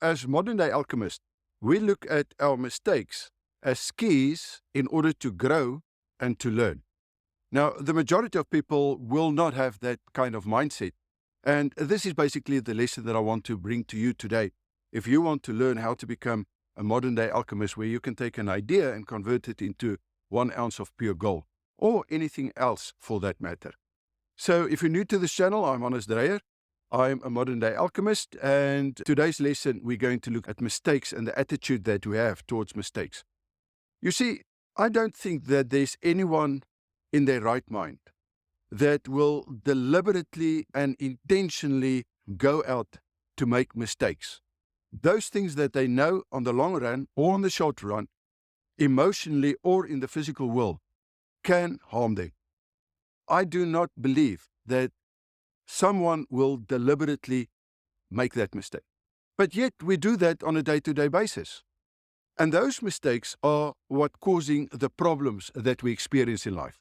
as modern-day alchemists, we look at our mistakes as keys in order to grow and to learn. Now, the majority of people will not have that kind of mindset. And this is basically the lesson that I want to bring to you today. If you want to learn how to become a modern-day alchemist, where you can take an idea and convert it into 1 ounce of pure gold, or anything else for that matter. So if you're new to this channel, I'm Dreyer. I'm a modern-day alchemist, and today's lesson, we're going to look at mistakes and the attitude that we have towards mistakes. You see, I don't think that there's anyone in their right mind that will deliberately and intentionally go out to make mistakes. Those things that they know on the long run or on the short run, emotionally or in the physical world, can harm them. I do not believe that someone will deliberately make that mistake. But yet we do that on a day-to-day basis. And those mistakes are what causing the problems that we experience in life.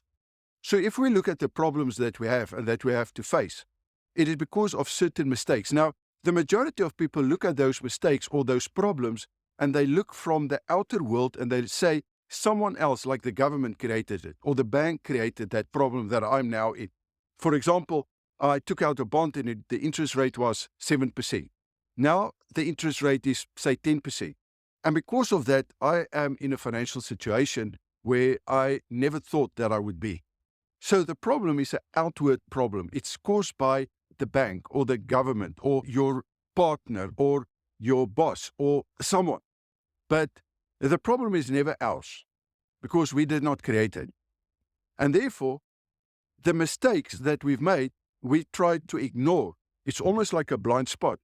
So if we look at the problems that we have and that we have to face, it is because of certain mistakes. Now, the majority of people look at those mistakes or those problems and they look from the outer world and they say someone else, like the government, created it, or the bank created that problem that I'm now in. For example, I took out a bond and the interest rate was 7%. Now the interest rate is, say, 10%. And because of that, I am in a financial situation where I never thought that I would be. So the problem is an outward problem. It's caused by the bank or the government or your partner or your boss or someone. But the problem is never ours because we did not create it. And therefore, the mistakes that we've made, we tried to ignore. It's almost like a blind spot.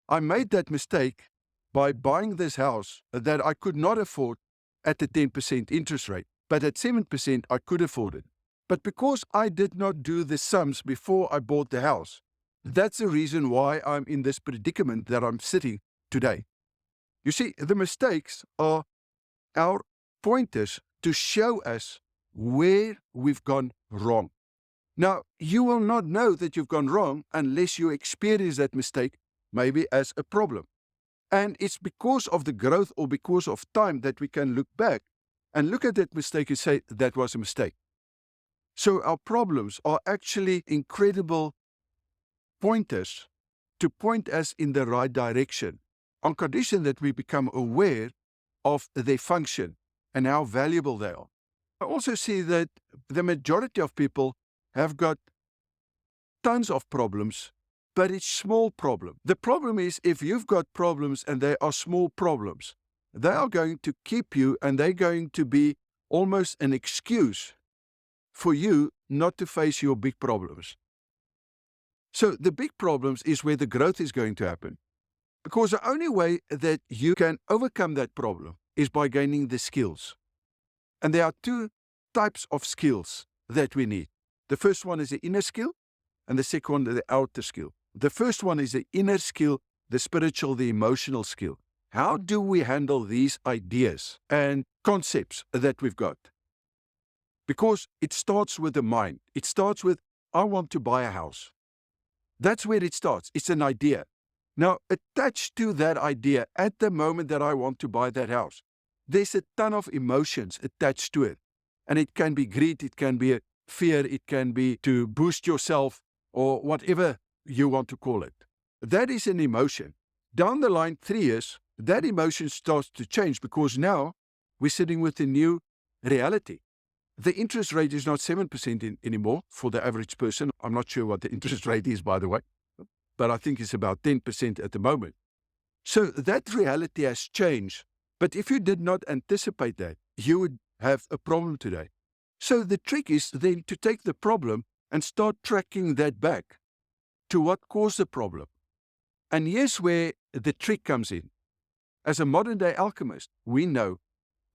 I made that mistake by buying this house that I could not afford at a 10% interest rate, but at 7% I could afford it. But because I did not do the sums before I bought the house, that's the reason why I'm in this predicament that I'm sitting today. You see, the mistakes are our pointers to show us where we've gone wrong. Now, you will not know that you've gone wrong unless you experience that mistake maybe as a problem. And it's because of the growth or because of time that we can look back and look at that mistake and say that was a mistake. So our problems are actually incredible pointers to point us in the right direction, on condition that we become aware of their function and how valuable they are. I also see that the majority of people have got tons of problems, but it's small problem. The problem is if you've got problems and they are small problems, they are going to keep you and they're going to be almost an excuse for you not to face your big problems. So the big problems is where the growth is going to happen. Because the only way that you can overcome that problem is by gaining the skills. And there are two types of skills that we need. The first one is the inner skill, and the second one is the outer skill. The first one is the inner skill, the spiritual, the emotional skill. How do we handle these ideas and concepts that we've got? Because it starts with the mind. It starts with, I want to buy a house. That's where it starts. It's an idea. Now, attached to that idea, at the moment that I want to buy that house, there's a ton of emotions attached to it. And it can be greed, it can be a fear, it can be to boost yourself, or whatever you want to call it. That is an emotion. Down the line, 3 years, that emotion starts to change because now we're sitting with a new reality. The interest rate is not 7% anymore for the average person. I'm not sure what the interest rate is, by the way, but I think it's about 10% at the moment. So that reality has changed. But if you did not anticipate that, you would have a problem today. So the trick is then to take the problem and start tracking that back to what caused the problem. And here's where the trick comes in. As a modern-day alchemist, we know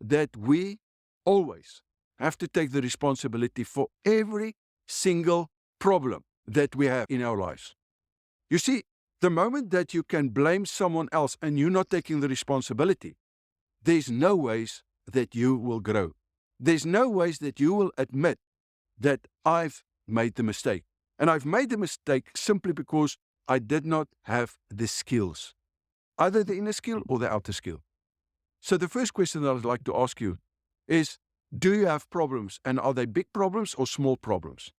that we always have to take the responsibility for every single problem that we have in our lives. You see, the moment that you can blame someone else and you're not taking the responsibility, there's no ways that you will grow. There's no ways that you will admit that I've made the mistake. And I've made the mistake simply because I did not have the skills. either the inner skill or the outer skill. So the first question that I'd like to ask you is, do you have problems, and are they big problems or small problems?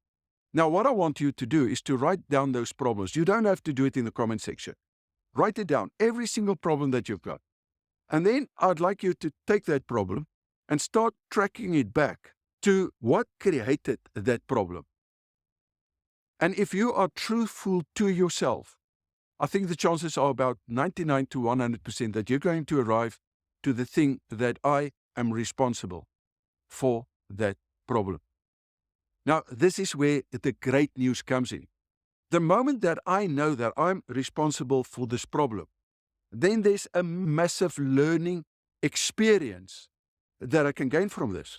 Now, what I want you to do is to write down those problems. You don't have to do it in the comment section. Write it down, every single problem that you've got. And then I'd like you to take that problem and start tracking it back to what created that problem. And if you are truthful to yourself, I think the chances are about 99 to 100% that you're going to arrive to the thing that I am responsible for that problem. Now, this is where the great news comes in. The moment that I know that I'm responsible for this problem, then there's a massive learning experience that I can gain from this.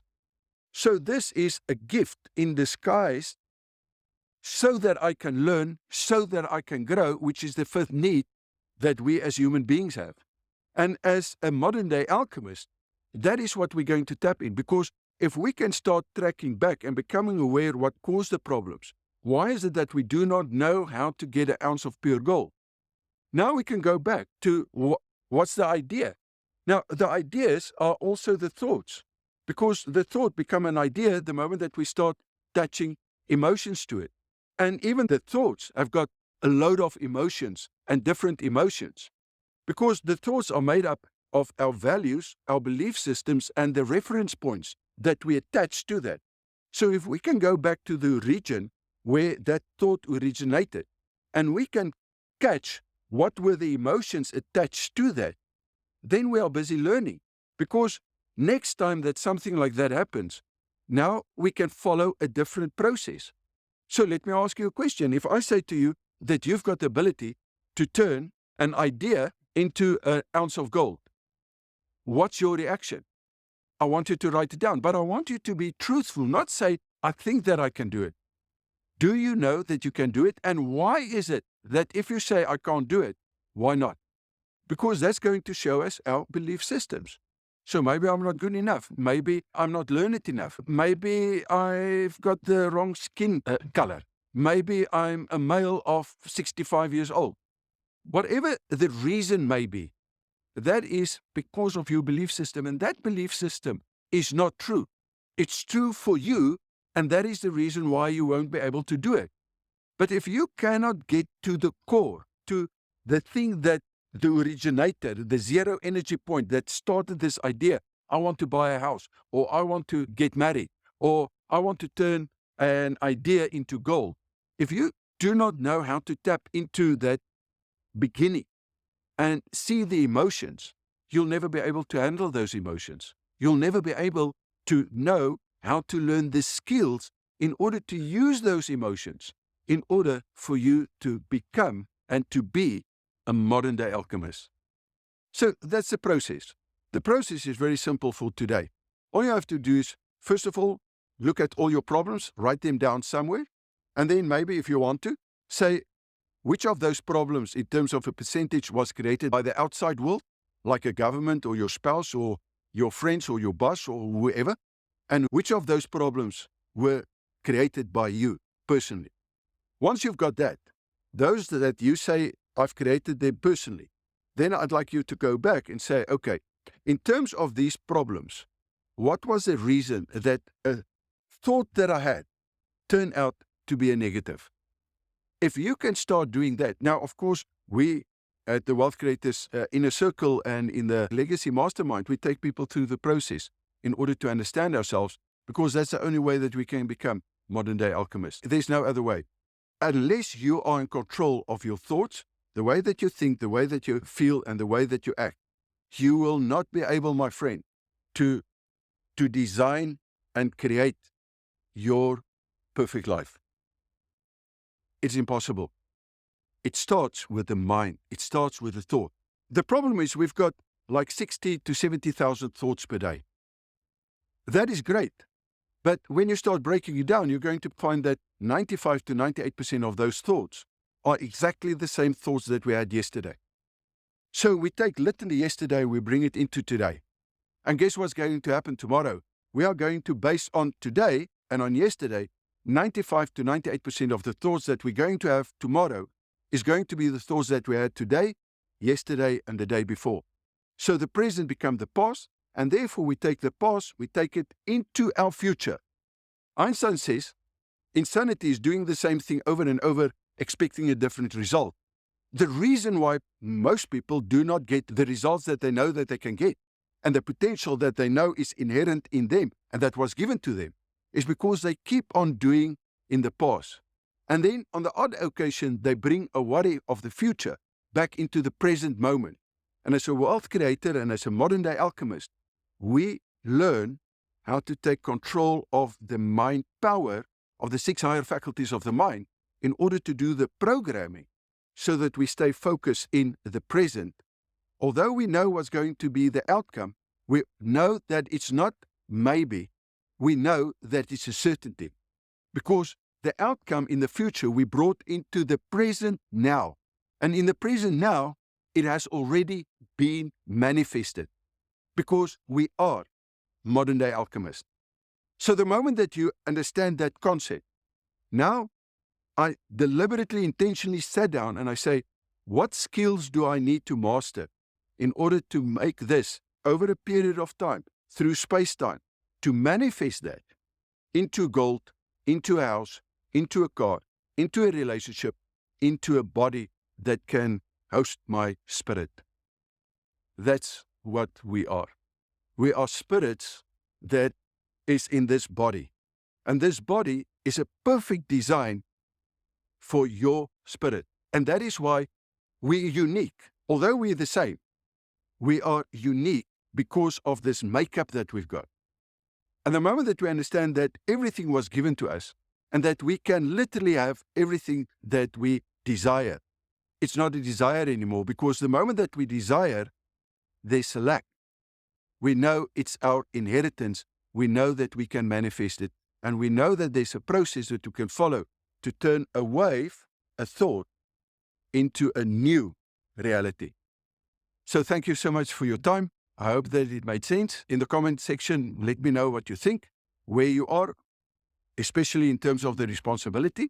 So this is a gift in disguise so that I can learn, so that I can grow, which is the fifth need that we as human beings have. And as a modern day alchemist, that is what we're going to tap in, because if we can start tracking back and becoming aware what caused the problems, why is it that we do not know how to get an ounce of pure gold? Now we can go back to what's the idea? Now, the ideas are also the thoughts, because the thought become an idea the moment that we start attaching emotions to it. And even the thoughts have got a load of emotions and different emotions, because the thoughts are made up of our values, our belief systems, and the reference points that we attach to that. So if we can go back to the region where that thought originated, and we can catch what were the emotions attached to that, then we are busy learning. Because next time that something like that happens, now we can follow a different process. So let me ask you a question. If I say to you that you've got the ability to turn an idea into an ounce of gold, what's your reaction? I want you to write it down, but I want you to be truthful, not say, I think that I can do it. Do you know that you can do it? And why is it that if you say, I can't do it, why not? Because that's going to show us our belief systems. So maybe I'm not good enough. Maybe I'm not learned enough. Maybe I've got the wrong skin color. Maybe I'm a male of 65 years old. Whatever the reason may be, that is because of your belief system. And that belief system is not true. It's true for you, and that is the reason why you won't be able to do it. But if you cannot get to the core, to the thing that the originator, the zero energy point that started this idea, I want to buy a house, or I want to get married, or I want to turn an idea into gold. If you do not know how to tap into that beginning and see the emotions, you'll never be able to handle those emotions. You'll never be able to know how to learn the skills in order to use those emotions, in order for you to become and to be a modern day alchemist. So that's the process. The process is very simple for today. All you have to do is, first of all, look at all your problems, write them down somewhere, and then maybe if you want to, say which of those problems in terms of a percentage was created by the outside world, like a government or your spouse or your friends or your boss or whoever, and which of those problems were created by you personally. Once you've got that, those that you say, I've created them personally, then I'd like you to go back and say, okay, in terms of these problems, what was the reason that a thought that I had turned out to be a negative? If you can start doing that, now, of course, we at the Wealth Creators Inner Circle and in the Legacy Mastermind, we take people through the process in order to understand ourselves, because that's the only way that we can become modern day alchemists. There's no other way. Unless you are in control of your thoughts, the way that you think, the way that you feel, and the way that you act, you will not be able, my friend, to design and create your perfect life. It's impossible. It starts with the mind. It starts with the thought. The problem is we've got like 60 to 70,000 thoughts per day. That is great. But when you start breaking it down, you're going to find that 95 to 98% of those thoughts are exactly the same thoughts that we had yesterday. So we take literally yesterday, we bring it into today. And guess what's going to happen tomorrow? We are going to base on today and on yesterday, 95 to 98% of the thoughts that we're going to have tomorrow is going to be the thoughts that we had today yesterday, and the day before. So the present becomes the past, and therefore we take the past, we take it into our future. Einstein says, insanity is doing the same thing over and over, expecting a different result. The reason why most people do not get the results that they know that they can get, and the potential that they know is inherent in them and that was given to them, is because they keep on doing in the past. And then on the odd occasion, they bring a worry of the future back into the present moment. And as a wealth creator and as a modern day alchemist, we learn how to take control of the mind power of the 6 higher faculties of the mind in order to do the programming so that we stay focused in the present. Although we know what's going to be the outcome, we know that it's not maybe, we know that it's a certainty. Because the outcome in the future we brought into the present now. And in the present now, it has already been manifested. Because we are modern day alchemists. So the moment that you understand that concept, now I deliberately, intentionally sat down and I say, what skills do I need to master in order to make this over a period of time, through space-time, to manifest that into gold, into a house, into a car, into a relationship, into a body that can host my spirit. That's what we are. We are spirits that is in this body. And this body is a perfect design for your spirit. And that is why we're unique. Although we're the same, we are unique because of this makeup that we've got. And the moment that we understand that everything was given to us and that we can literally have everything that we desire, it's not a desire anymore, because the moment that we desire, there's a lack. We know it's our inheritance. We know that we can manifest it. And we know that there's a process that we can follow to turn a wave, a thought, into a new reality. So thank you so much for your time. I hope that it made sense. In the comment section, let me know what you think, where you are, especially in terms of the responsibility.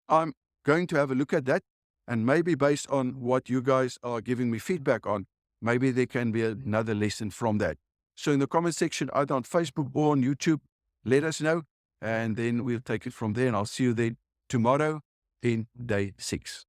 I'm going to have a look at that, and maybe based on what you guys are giving me feedback on, maybe there can be another lesson from that. So in the comment section, either on Facebook or on YouTube, let us know, and then we'll take it from there, and I'll see you then tomorrow in day 6.